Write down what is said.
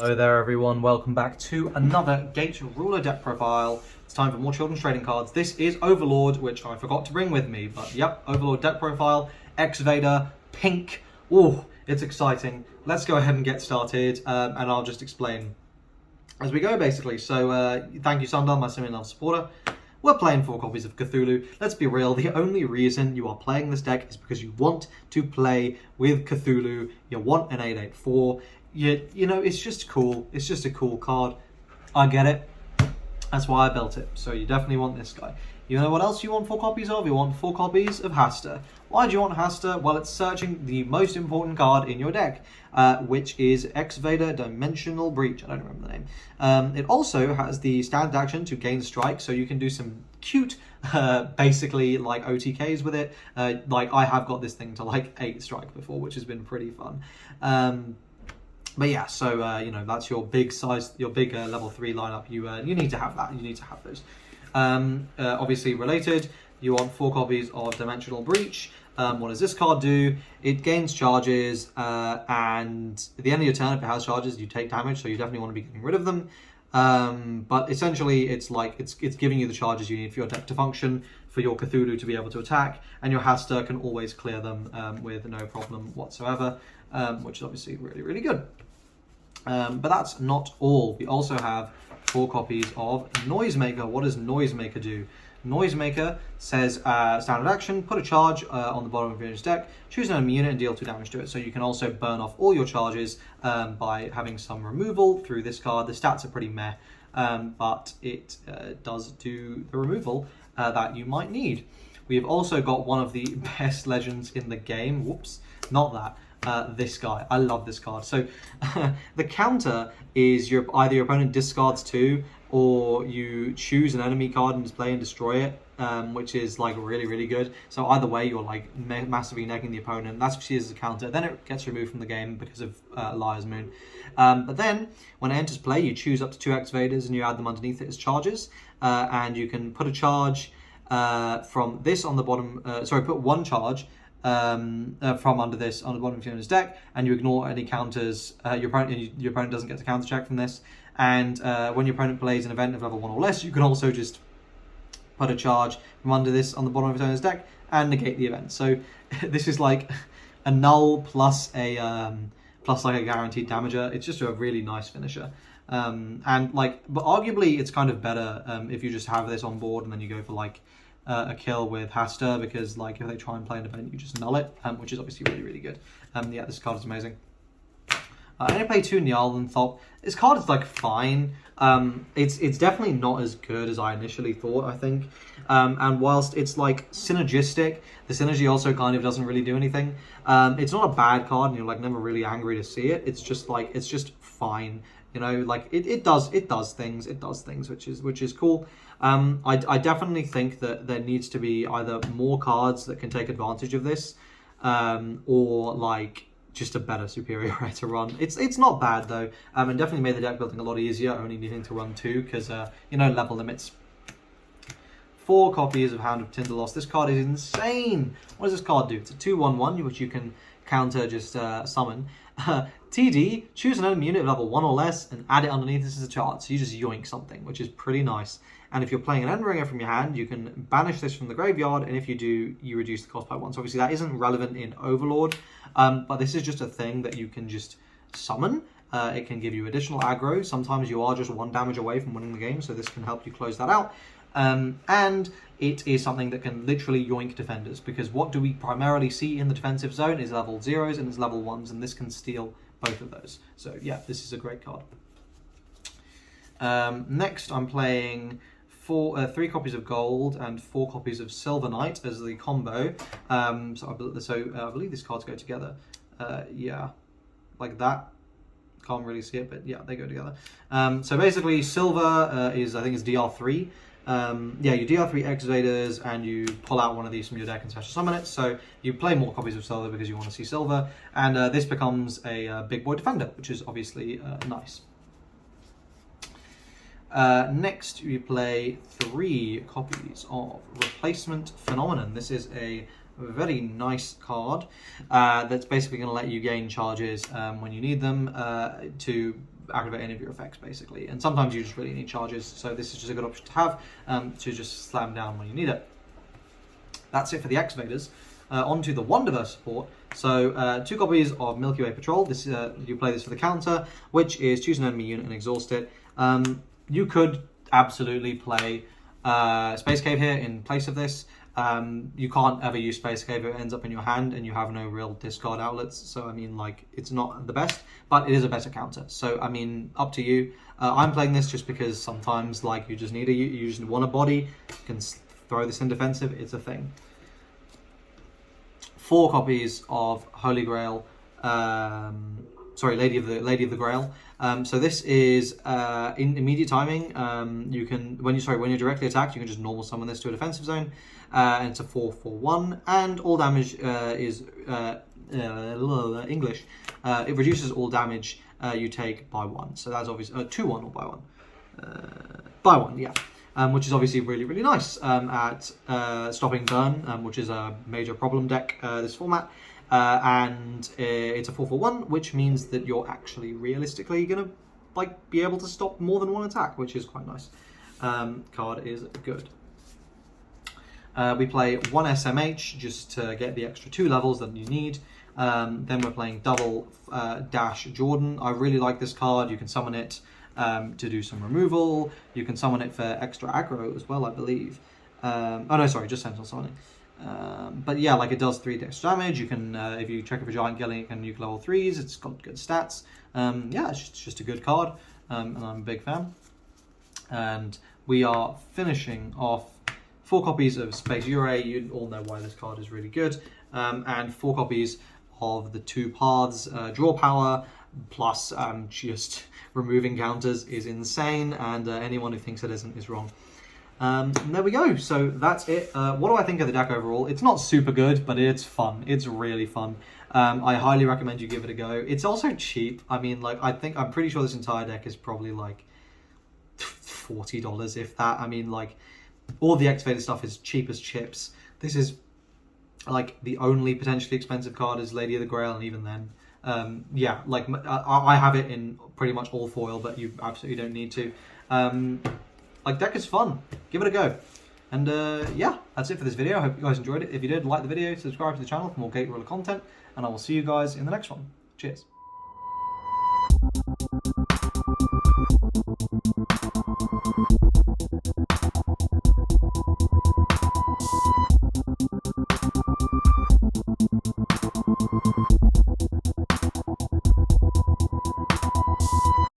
Hello there everyone, welcome back to another Gate Ruler deck profile. It's time for more Children's Trading Cards. This is Overlord, which I forgot to bring with me, but yep, Overlord deck profile, Exvader, pink. Oh, it's exciting. Let's go ahead and get started, and I'll just explain as we go basically. So thank you Sundar, my semi-love supporter. We're playing 4 copies of Cthulhu. Let's be real, the only reason you are playing this deck is because you want to play with Cthulhu. You want an 8/8/4. You know, it's just cool. It's just a cool card. I get it. That's why I built it. So you definitely want this guy. You know what else you want 4 copies of? You want 4 copies of Hasta. Why do you want Hasta? Well, it's searching the most important card in your deck, which is Exvader Dimensional Breach. I don't remember the name. It also has the standard action to gain strike, so you can do some cute, basically like OTKs with it. Like I have got this thing to like 8 strike before, which has been pretty fun. But yeah, so you know, that's your big size, your big level 3 lineup. You need to have that. You need to have those. Obviously related, you want 4 copies of Dimensional Breach. What does this card do? It gains charges, and at the end of your turn, if it has charges, you take damage. So you definitely want to be getting rid of them. But essentially, it's like it's giving you the charges you need for your deck to function, for your Cthulhu to be able to attack, and your Hasta can always clear them with no problem whatsoever, which is obviously really, really good. But that's not all. We also have 4 copies of Noisemaker. What does Noisemaker do? Noisemaker says standard action, put a charge on the bottom of your deck, choose an enemy unit and deal 2 damage to it. So you can also burn off all your charges by having some removal through this card. The stats are pretty meh, but it does do the removal that you might need. We have also got one of the best legends in the game. Whoops, not that. This guy. I love this card. So the counter is either your opponent discards 2 or you choose an enemy card and display and destroy it, which is like really, really good. So either way, you're like massively negging the opponent. That's what she is as a counter. Then it gets removed from the game because of Liar's Moon. But then when it enters play, you choose up to 2 Exvaders and you add them underneath it as charges. And you can put a charge from this on the bottom. Put 1 charge from under this on the bottom of your opponent's deck, and you ignore any counters. Your opponent doesn't get to counter check from this. And when your opponent plays an event of level 1 or less, you can also just put a charge from under this on the bottom of your opponent's deck and negate the event. So this is like a null plus like a guaranteed damager. It's just a really nice finisher. But arguably it's kind of better if you just have this on board and then you go for like a kill with Hasta, because like if they try and play an event, you just null it, which is obviously really, really good. Yeah, this card is amazing. I'm going to play 2 Nyarlathotep. This card is like fine. It's definitely not as good as I initially thought, I think. And whilst it's like synergistic, the synergy also kind of doesn't really do anything. It's not a bad card, and you're like never really angry to see it. It's just like it's just fine. You know, like it does things, which is cool. I definitely think that there needs to be either more cards that can take advantage of this, or like just a better superior way to run. It's not bad though, and definitely made the deck building a lot easier, only needing to run 2 because you know, level limits. 4 copies of Hound of Tinderlost. This card is insane. What does this card do? It's a 2/1/1, which you can counter just summon. TD, choose an enemy unit of level 1 or less and add it underneath this as a chart. So you just yoink something, which is pretty nice. And if you're playing an Endringer from your hand, you can banish this from the graveyard, and if you do, you reduce the cost by 1. So obviously that isn't relevant in Overlord, but this is just a thing that you can just summon. It can give you additional aggro. Sometimes you are just 1 damage away from winning the game, so this can help you close that out. And it is something that can literally yoink defenders, because what do we primarily see in the defensive zone is level 0s and it's level 1s, and this can steal both of those. So yeah, this is a great card. Next, I'm playing 3 copies of gold and 4 copies of Silver Knight as the combo. So I believe these cards go together. Yeah, like that. Can't really see it, but yeah, they go together. So basically, silver is, I think it's DR3. Yeah, you DR3 Exvaders and you pull out one of these from your deck and special summon it. So you play more copies of silver because you want to see silver, and this becomes a big boy defender, which is obviously nice. Next, we play 3 copies of Replacement Phenomenon. This is a very nice card that's basically going to let you gain charges when you need them to activate any of your effects basically. And sometimes you just really need charges, so this is just a good option to have to just slam down when you need it. That's it for the Exvaders. Onto the Wonderverse support. So 2 copies of Milky Way Patrol. This you play this for the counter, which is choose an enemy unit and exhaust it. You could absolutely play Space Cave here in place of this. You can't ever use Space Cave if it ends up in your hand and you have no real discard outlets. So I mean, like, it's not the best, but it is a better counter. So I mean, up to you. I'm playing this just because sometimes, like, you just want a body. You can throw this in defensive. It's a thing. 4 copies of Holy Grail. Lady of the Grail. So this is in immediate timing. You can when you're directly attacked, you can just normal summon this to a defensive zone, and it's a 4/4/1, and all damage is English. It reduces all damage you take by 1. So that's obviously 2/1 or by 1. By 1, yeah. Which is obviously really, really nice at stopping burn, which is a major problem deck this format. And it's a 4/4/1, which means that you're actually realistically gonna be able to stop more than 1 attack, which is quite nice. Card is good. We play 1 SMH just to get the extra 2 levels that you need. Then we're playing double Dash Jordan. I really like this card. You can summon it to do some removal. You can summon it for extra aggro as well, I believe. Oh no, sorry, just Sentinel summoning. But yeah, like, it does 3 extra damage. You can, if you check it for Giant Killing, it can nuke level 3s. It's got good stats. Yeah, it's just a good card, and I'm a big fan. And we are finishing off 4 copies of Space Ure. You all know why this card is really good. And 4 copies of the 2 paths. Draw power plus just removing counters is insane, and anyone who thinks it isn't is wrong. And there we go. So that's it. What do I think of the deck overall? It's not super good, but it's fun. It's really fun. I highly recommend you give it a go. It's also cheap. I mean, like, I'm pretty sure this entire deck is probably like $40, if that. I mean, like, all the Exvader stuff is cheap as chips. This is like the only potentially expensive card is Lady of the Grail, and even then, yeah, like, I have it in pretty much all foil, but you absolutely don't need to. Like, deck is fun. Give it a go. And yeah, that's it for this video. I hope you guys enjoyed it. If you did, like the video, subscribe to the channel for more Gate Ruler content, and I will see you guys in the next one. Cheers.